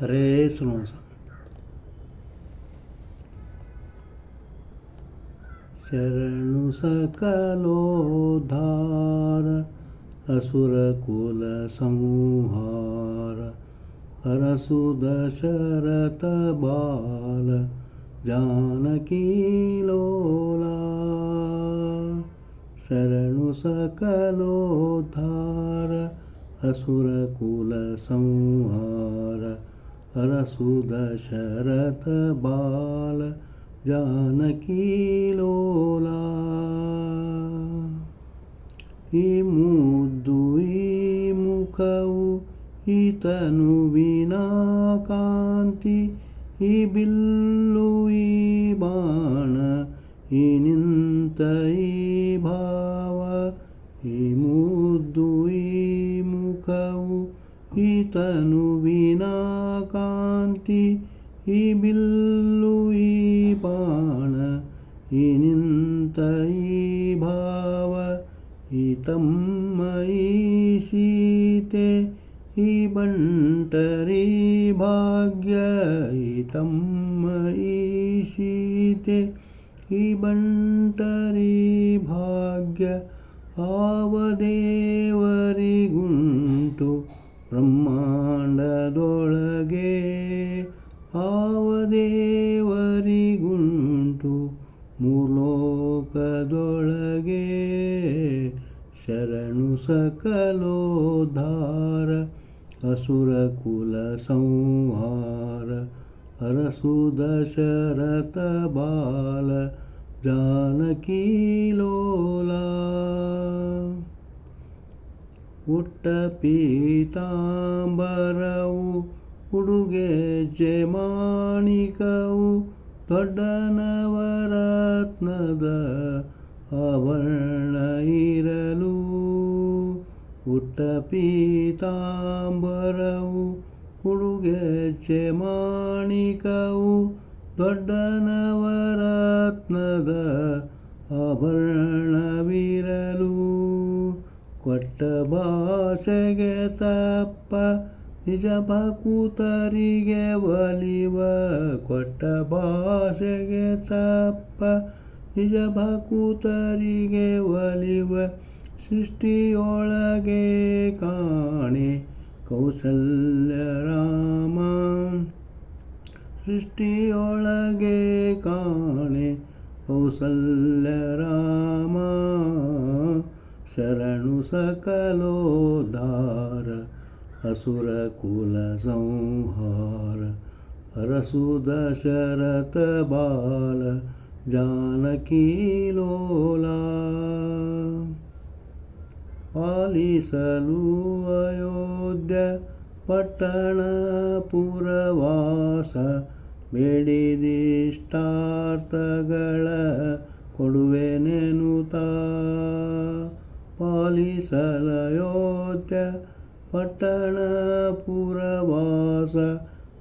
ಹರೇ ಶ್ರೀನಿವಾಸ. ಶರಣು ಸಕಲೋದ್ಧಾರ ಅಸುರ ಕುಲ ಸಂಹಾರ ಹರಸು ದಶರಥ ಬಾಲ ಜಾನಕಿ ಲೋಲ. ಶರಣು ಸಕಲೋದ್ಧಾರ ಅಸುರ ಕುಲ ಸಂಹಾರ ಹರಸು ದಶರಥ ಬಾಲ ಜಾನಕಿ ಲೋಲ. ಈ ಮುದ್ದು ಈ ಮುಖವು ಈ ತನುವಿನ ಕಾಂತಿ ಈ ಬಿಲ್ಲು ಈ ಬಾಣ ಈ ನಿಂತ ಈ ಭಾವ. ಈ ಮುದ್ದು ಈ ಮುಖವು ಈ ತನುವಿನ ಕಾಂತಿ ಈ ಬಿಲ್ಲು ಈ ಬಾಣ ಈ ನಿಂತ ಈ ಭಾವ. ಈ ತಮ್ಮ ಈ ಸೀತೆ ಈ ಬಂಟರಿ ಭಾಗ್ಯ. ಈ ತಮ್ಮ ಈ ಸೀತೆ ಈ ಬಂಟರಿ ಭಾಗ್ಯ. ಆವ ದೇವರಿಗುಂಟು ಬ್ರಹ್ಮಾಂಡದೊಳಗೆ. ಆವ ದೇವರಿಗುಂಟು ಮೂಲೋಕದೊಳಗೆ. ಶರಣು ಸಕಲೋದ್ಧಾರ ಅಸುರ ಕುಲ ಸಂಹಾರ ಹರಸು ದಶರಥ ಬಾಲ ಜಾನಕಿ ಲೋಲ. ಉಟ್ಟ ಪೀತಾಂಬರವು ಉಡುಗೆಜ್ಜೆ ಮಾಣಿಕವು ದೊಡ್ಡ ನವರತ್ನದ ಆಭರಣ ಇರಲು. ಉಟ್ಟ ಪೀತಾಂಬರವು ಉಡುಗೆಜ್ಜೆ ಮಾಣಿಕವು ದೊಡ್ಡ ನವರತ್ನದ ಆಭರಣವಿರಲು. ಕೊಟ್ಟ ಭಾಷೆಗೆ ತಪ್ಪ ನಿಜ ಭಕುತರಿಗೆ ಒಲಿವ. ಕೊಟ್ಟ ಭಾಷೆಗೆ ತಪ್ಪ ನಿಜ ಭಕುತರಿಗೆ ಒಲಿವ. ಸೃಷ್ಟಿಯೊಳಗೆ ಕಾಣೆ ಕೌಸಲ್ಯ ರಾಮ. ಸೃಷ್ಟಿಯೊಳಗೆ ಕಾಣೆ ಕೌಸಲ್ಯ ರಾಮ. ಶರಣು ಸಕಲೋದ್ಧಾರ ಅಸುರ ಕುಲ ಸಂಹಾರ ಹರಸು ದಶರಥ ಬಾಲ ಜಾನಕಿ ಲೋಲ. ಪಾಲಿಸಲು ಅಯೋಧ್ಯ ಪಟ್ಟಣ ಪುರವಾಸ. ಬೇಡಿದಿಷ್ಟಾರ್ಥಗಳ ಕೊಡುವೆನೆನುತ. ಪಾಲಿಸಲಯೋಧ್ಯ ಪಟ್ಟಣ ಪುರವಾಸ.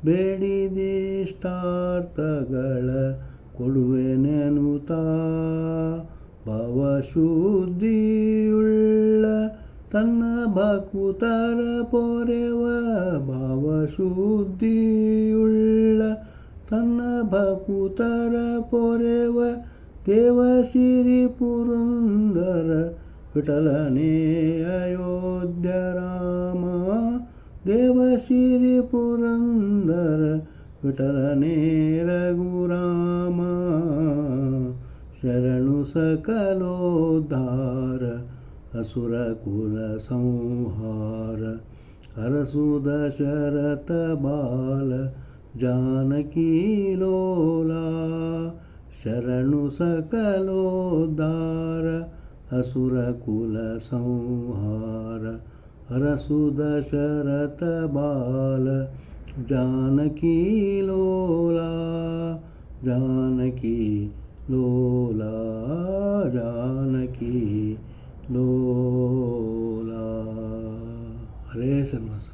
ಬೇಡಿದಿಷ್ಟಾರ್ಥಗಳ ಕೊಡುವೆನೆನುತ. ಭಾವಶುದ್ಧಿಯುಳ್ಳ ತನ್ನ ಭಕುತರ ಪೊರೆವ. ಭಾವಶುದ್ಧಿಯುಳ್ಳ ತನ್ನ ಭಕುತರ ಪೊರೆವ. ದೇವಸಿರಿ ಪುರಂದರ ವಿಠಲನೇ ಅಯೋಧ್ಯ ರಾಮ. ದೇವಸಿರಿ ಪುರಂದರ ವಿಠಲನೇ ರಘುರಾಮ. ಶರಣು ಸಕಲೋದ್ಧಾರ ಅಸುರ ಕುಲ ಸಂಹಾರ ಹರಸು ದಶರಥ ಬಾಲ ಜಾನಕಿ ಲೋಲ. ಶರಣು ಸಕಲೋದ್ಧಾರ ಅಸುರ ಕುಲ ಸಂಹಾರ ಹರಸು ದಶರಥ ಬಾಲ ಜಾನಕಿ ಲೋಲ. ಜಾನಕಿ ಲೋಲ ಜಾನಕಿ ಲೋಲ. ಹರೇ ಶ್ರೀನಿವಾಸ.